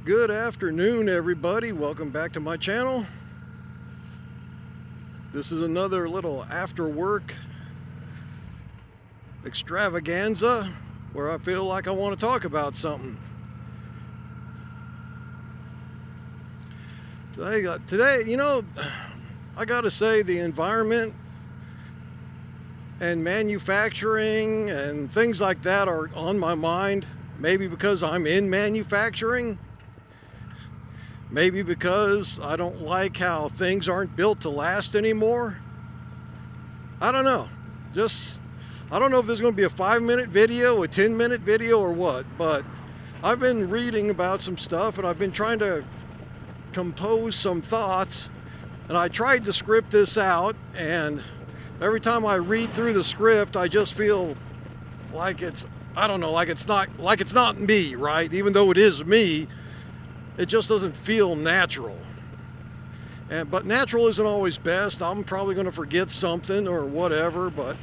Good afternoon, everybody. Welcome back to my channel. This is another little after work extravaganza where I feel like I want to talk about something. Today, I gotta say the environment and manufacturing and things like that are on my mind. Maybe because I'm in manufacturing. Maybe because I don't like how things aren't built to last anymore. I don't know. I don't know if there's going to be a 5-minute video, a 10-minute video, or what, but I've been reading about some stuff and I've been trying to compose some thoughts, and I tried to script this out, and every time I read through the script I just feel like it's not me, right? Even though it is me, it just doesn't feel natural. But natural isn't always best. I'm probably going to forget something or whatever, but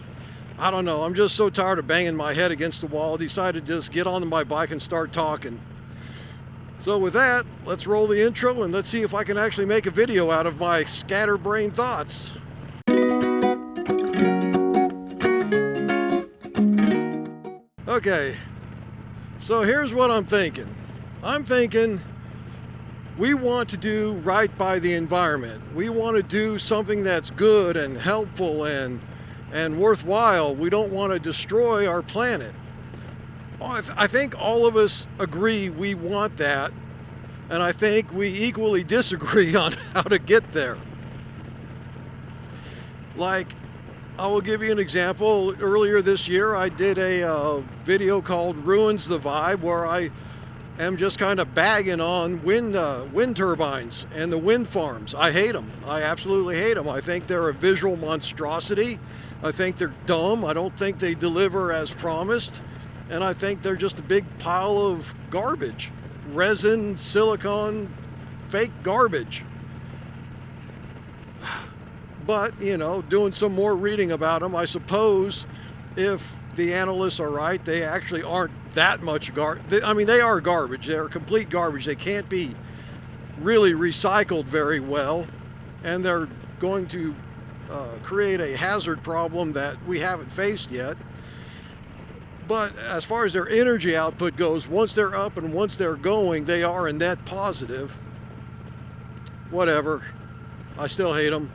I don't know. I'm just so tired of banging my head against the wall. I decided to just get on my bike and start talking. So with that, let's roll the intro and let's see if I can actually make a video out of my scatterbrained thoughts. Okay, so here's what I'm thinking. I'm thinking we want to do right by the environment. We want to do something that's good and helpful and worthwhile. We don't want to destroy our planet. I think all of us agree we want that, and I think we equally disagree on how to get there. Like, I will give you an example. Earlier this year I did a video called Ruins the Vibe, where I am just kind of bagging on wind turbines and the wind farms. I hate them. I absolutely hate them. I think they're a visual monstrosity. I think they're dumb. I don't think they deliver as promised. And I think they're just a big pile of garbage. Resin, silicone, fake garbage. But, doing some more reading about them, I suppose if the analysts are right, they actually aren't that much garbage. I mean, they are garbage. They're complete garbage. They can't be really recycled very well, and they're going to create a hazard problem that we haven't faced yet. But as far as their energy output goes, once they're up and once they're going, they are a net positive. Whatever. I still hate them.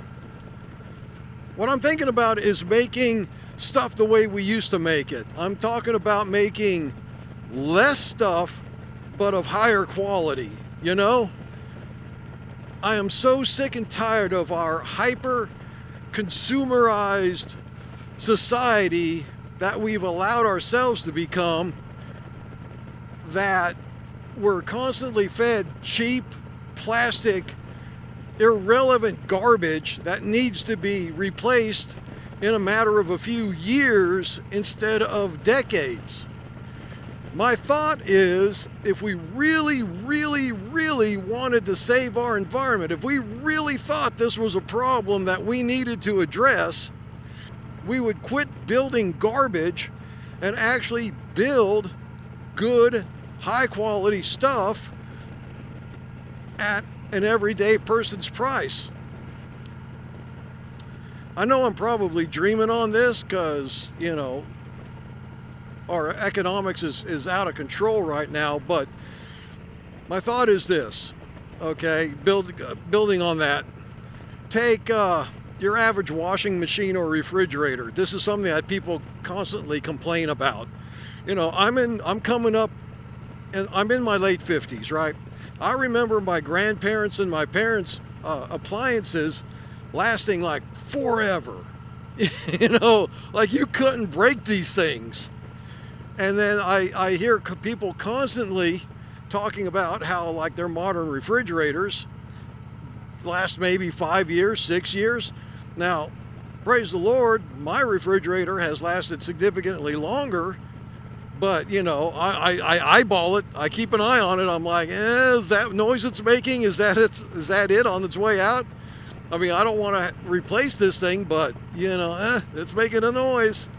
What I'm thinking about is making stuff the way we used to make it. I'm talking about making less stuff, but of higher quality, I am so sick and tired of our hyper consumerized society that we've allowed ourselves to become, that we're constantly fed cheap, plastic, irrelevant garbage that needs to be replaced in a matter of a few years instead of decades. My thought is, if we really, really, really wanted to save our environment, if we really thought this was a problem that we needed to address, we would quit building garbage and actually build good, high-quality stuff at an everyday person's price. I know I'm probably dreaming on this because, our economics is out of control right now, but my thought is this, okay, building on that. Take your average washing machine or refrigerator. This is something that people constantly complain about. I'm coming up, and I'm in my late 50s, right? I remember my grandparents and my parents' appliances lasting like forever. Like you couldn't break these things. And then I hear people constantly talking about how like their modern refrigerators last maybe 5 years, 6 years. Now, praise the Lord, my refrigerator has lasted significantly longer. But, I eyeball it. I keep an eye on it. I'm like, is that noise it's making? Is that it on its way out? I mean, I don't want to replace this thing, but, it's making a noise.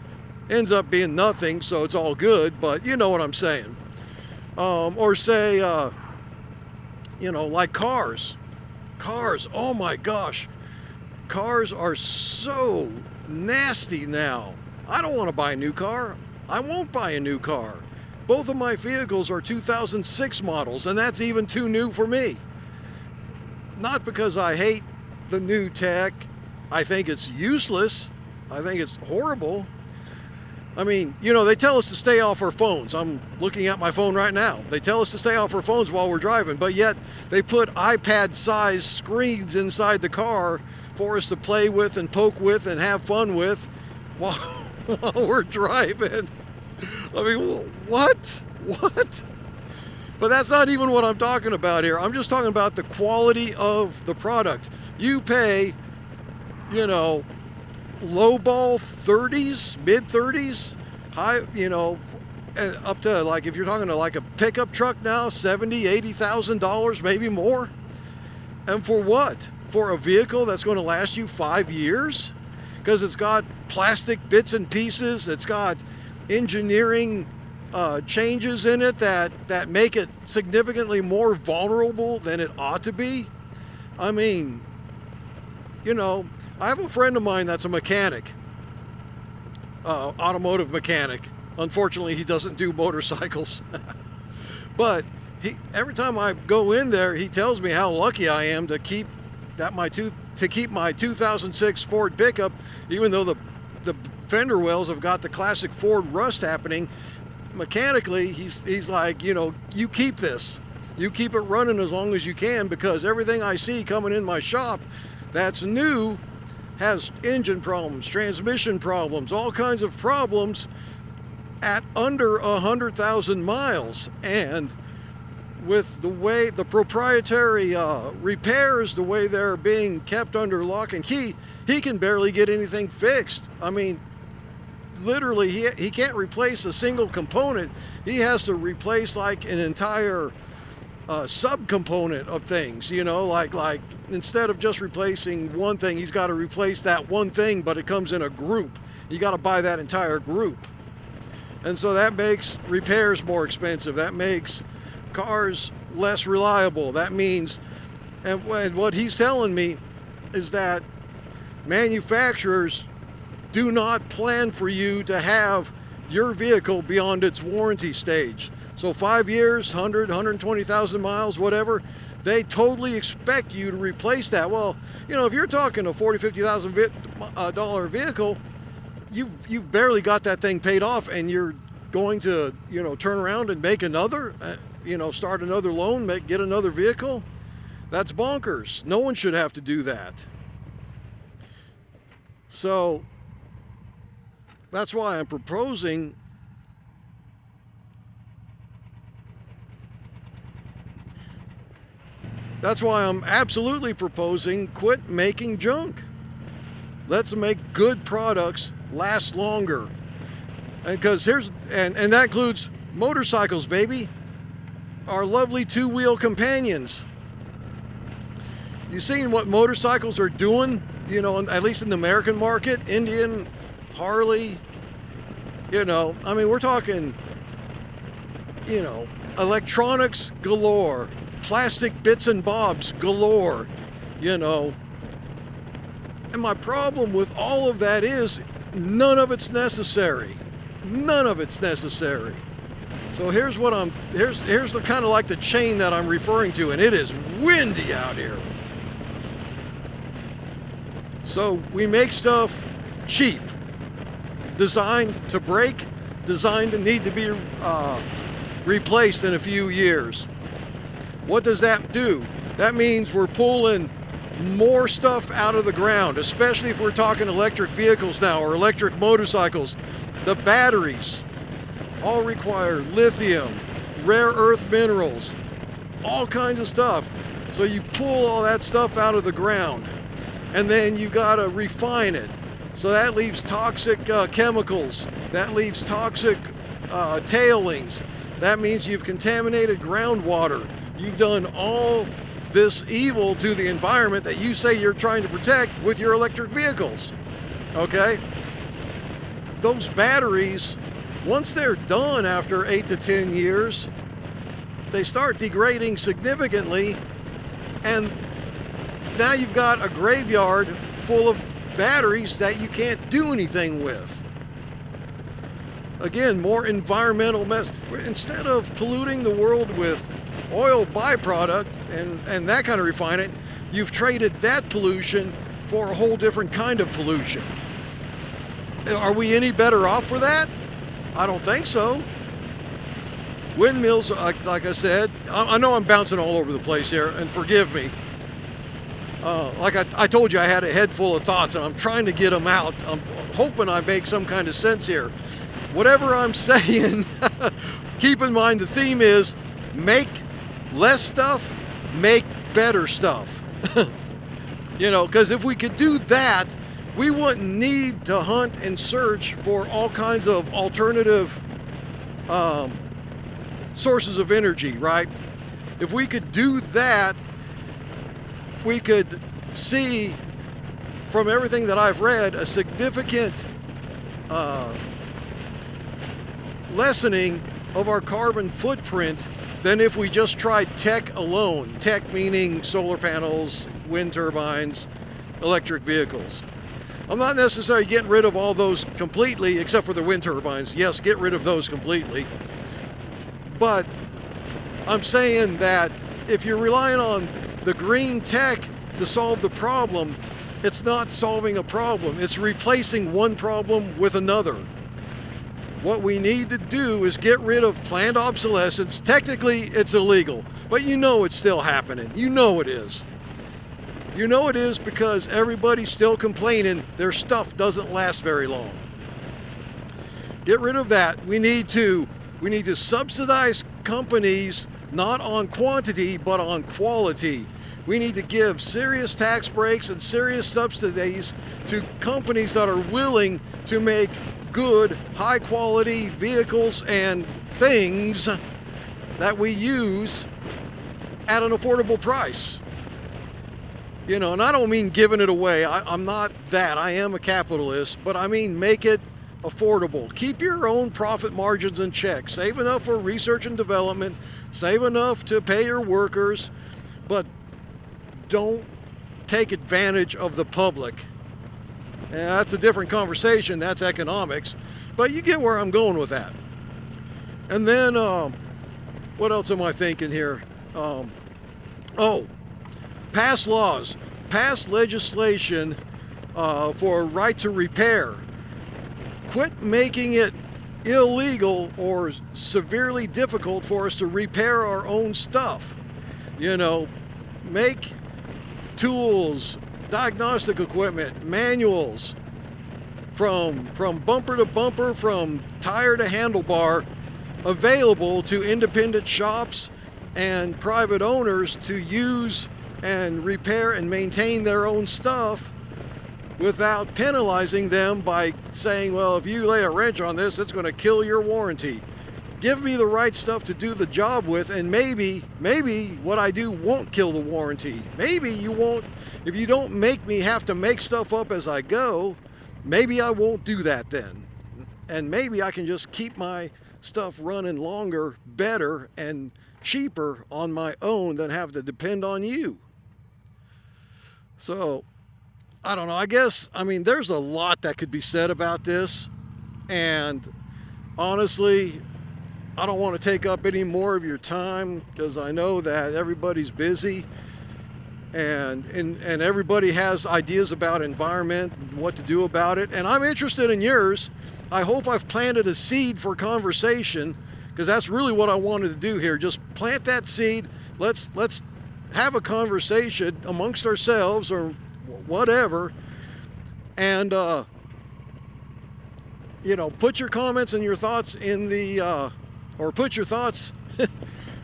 Ends up being nothing, so it's all good, but you know what I'm saying. Or say, You know, like cars. Cars, oh my gosh. Cars are so nasty now. I don't want to buy a new car. I won't buy a new car. Both of my vehicles are 2006 models, and that's even too new for me. Not because I hate the new tech. I think it's useless. I think it's horrible. I mean, you know, they tell us to stay off our phones. I'm looking at my phone right now. They tell us to stay off our phones while we're driving, but yet they put iPad-sized screens inside the car for us to play with and poke with and have fun with while we're driving. I mean, what? What? But that's not even what I'm talking about here. I'm just talking about the quality of the product. You pay, you know, lowball 30s, mid 30s, high, you know, up to, like, if you're talking to like a pickup truck now, $70,000, $80,000, maybe more. And for what? For a vehicle that's going to last you 5 years? Because it's got plastic bits and pieces, it's got engineering changes in it that make it significantly more vulnerable than it ought to be. I mean, you know, I have a friend of mine that's a mechanic, automotive mechanic. Unfortunately, he doesn't do motorcycles. But every time I go in there, he tells me how lucky I am to keep my 2006 Ford pickup, even though the fender wells have got the classic Ford rust happening. Mechanically, he's like, you know, you keep this. You keep it running as long as you can, because everything I see coming in my shop that's new has engine problems, transmission problems, all kinds of problems at under 100,000 miles. And with the way the proprietary repairs, the way they're being kept under lock and key, he can barely get anything fixed. I mean, literally, he can't replace a single component. He has to replace like an entire subcomponent of things, you know, like instead of just replacing one thing, he's got to replace that one thing, but it comes in a group. You got to buy that entire group. And so that makes repairs more expensive. That makes cars less reliable. That means, and what he's telling me is that manufacturers do not plan for you to have your vehicle beyond its warranty stage. So 5 years, 100, 120,000 miles, whatever, they totally expect you to replace that. Well, you know, if you're talking a $40,000, $50,000 vehicle, you've barely got that thing paid off, and you're going to, you know, turn around and make another, you know, start another loan, get another vehicle. That's bonkers. No one should have to do that. So that's why I'm proposing I'm absolutely proposing quit making junk. Let's make good products last longer. And because and that includes motorcycles, baby. Our lovely two-wheel companions. You seen what motorcycles are doing, you know, at least in the American market? Indian, Harley, you know, I mean, we're talking, you know, electronics galore, plastic bits and bobs galore, you know. And my problem with all of that is none of it's necessary. None of it's necessary. So here's what here's the kind of like the chain that I'm referring to, and it is windy out here. So we make stuff cheap, designed to break, designed to need to be replaced in a few years. What does that do? That means we're pulling more stuff out of the ground, especially if we're talking electric vehicles now or electric motorcycles. The batteries all require lithium, rare earth minerals, all kinds of stuff. So you pull all that stuff out of the ground, and then you gotta refine it. So that leaves toxic chemicals, that leaves toxic tailings. That means you've contaminated groundwater. You've done all this evil to the environment that you say you're trying to protect with your electric vehicles, okay? Those batteries, once they're done after 8 to 10 years, they start degrading significantly, and now you've got a graveyard full of batteries that you can't do anything with. Again, more environmental mess. Instead of polluting the world with oil byproduct and that kind of refining, you've traded that pollution for a whole different kind of pollution. Are we any better off for that? I don't think so. Windmills, like I said, I know I'm bouncing all over the place here, and forgive me. Like I told you, I had a head full of thoughts, and I'm trying to get them out. I'm hoping I make some kind of sense here. Whatever I'm saying, keep in mind the theme is make less stuff, make better stuff. You know, because if we could do that, we wouldn't need to hunt and search for all kinds of alternative sources of energy, right? If we could do that, we could see from everything that I've read a significant lessening of our carbon footprint than if we just tried tech alone. Tech meaning solar panels, wind turbines, electric vehicles. I'm not necessarily getting rid of all those completely, except for the wind turbines. Yes, get rid of those completely. But I'm saying that if you're relying on the green tech to solve the problem, it's not solving a problem. It's replacing one problem with another. What we need to do is get rid of planned obsolescence. Technically, it's illegal, but you know it's still happening. You know it is. You know it is because everybody's still complaining their stuff doesn't last very long. Get rid of that. We need to subsidize companies not on quantity but on quality. We need to give serious tax breaks and serious subsidies to companies that are willing to make good, high quality vehicles and things that we use at an affordable price. You know, and I don't mean giving it away. I'm not that. I am a capitalist, but I mean make it affordable. Keep your own profit margins in check. Save enough for research and development. Save enough to pay your workers, but don't take advantage of the public. And that's a different conversation. That's economics. But you get where I'm going with that. And then, what else am I thinking here? Pass laws. Pass legislation for a right to repair. Quit making it illegal or severely difficult for us to repair our own stuff. You know, make tools, diagnostic equipment, manuals, from bumper to bumper, from tire to handlebar, available to independent shops and private owners to use and repair and maintain their own stuff without penalizing them by saying, well, if you lay a wrench on this, it's going to kill your warranty. Give me the right stuff to do the job with, and maybe what I do won't kill the warranty. Maybe you won't, if you don't make me have to make stuff up as I go, maybe I won't do that then. And maybe I can just keep my stuff running longer, better, and cheaper on my own than have to depend on you. So, I don't know, I mean, there's a lot that could be said about this, and honestly, I don't want to take up any more of your time because I know that everybody's busy and everybody has ideas about environment and what to do about it, and I'm interested in yours. I hope I've planted a seed for conversation, because that's really what I wanted to do here. Just plant that seed. Let's have a conversation amongst ourselves or whatever, and you know, put your comments and your thoughts in the or put your thoughts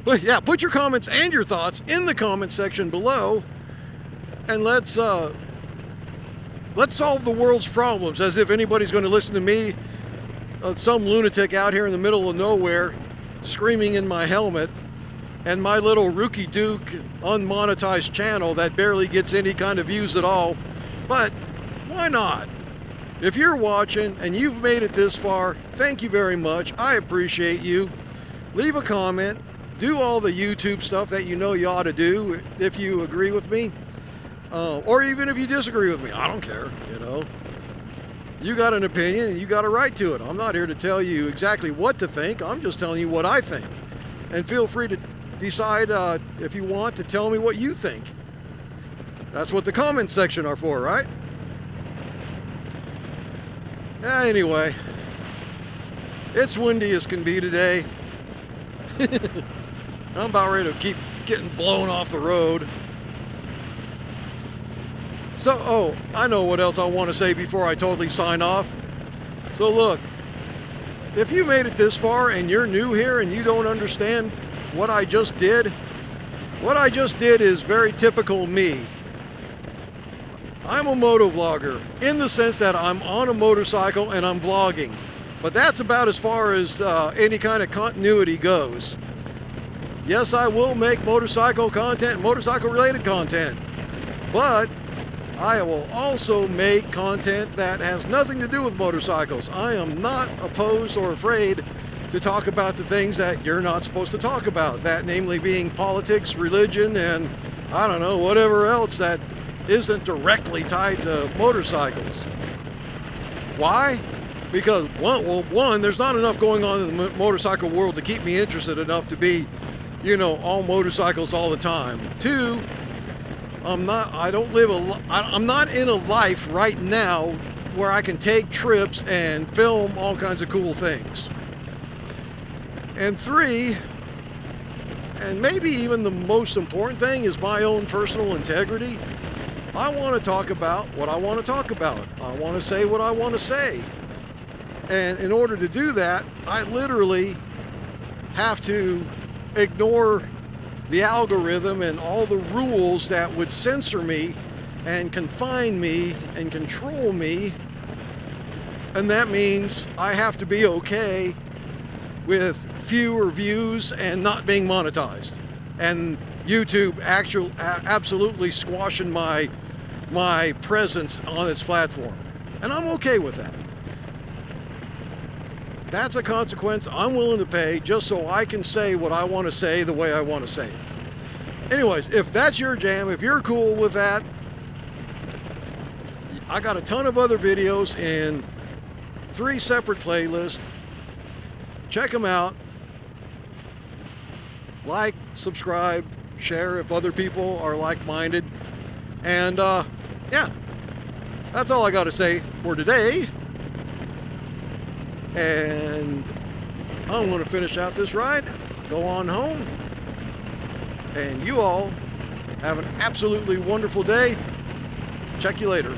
but yeah, put your comments and your thoughts in the comment section below, and let's solve the world's problems. As if anybody's going to listen to me, some lunatic out here in the middle of nowhere screaming in my helmet, and my little Rookie Duke unmonetized channel that barely gets any kind of views at all. But why not? If you're watching and you've made it this far, thank you very much. I appreciate you. Leave a comment, do all the YouTube stuff that you know you ought to do if you agree with me, or even if you disagree with me. I don't care, you know. You got an opinion and you got a right to it. I'm not here to tell you exactly what to think. I'm just telling you what I think. And feel free to decide if you want to tell me what you think. That's what the comments section are for, right? Anyway, it's windy as can be today. I'm about ready to keep getting blown off the road. So, oh, I know what else I want to say before I totally sign off. So look, if you made it this far and you're new here and you don't understand what I just did is very typical me. I'm a motovlogger in the sense that I'm on a motorcycle and I'm vlogging. But that's about as far as any kind of continuity goes. Yes, I will make motorcycle content, motorcycle related content, but I will also make content that has nothing to do with motorcycles. I am not opposed or afraid to talk about the things that you're not supposed to talk about, that namely being politics, religion, and I don't know, whatever else that isn't directly tied to motorcycles. Why? Because one, there's not enough going on in the motorcycle world to keep me interested enough to be, you know, all motorcycles all the time. Two, I'm not in a life right now where I can take trips and film all kinds of cool things. And three, and maybe even the most important thing, is my own personal integrity. I want to talk about what I want to talk about. I want to say what I want to say. And in order to do that, I literally have to ignore the algorithm and all the rules that would censor me and confine me and control me. And that means I have to be okay with fewer views and not being monetized. And YouTube absolutely squashing my presence on its platform. And I'm okay with that. That's a consequence I'm willing to pay just so I can say what I want to say the way I want to say it. Anyways, if that's your jam, if you're cool with that, I got a ton of other videos in 3 separate playlists. Check them out. Like, subscribe, share if other people are like-minded. And yeah, that's all I got to say for today. And I'm going to finish out this ride, go on home, and you all have an absolutely wonderful day. Check you later.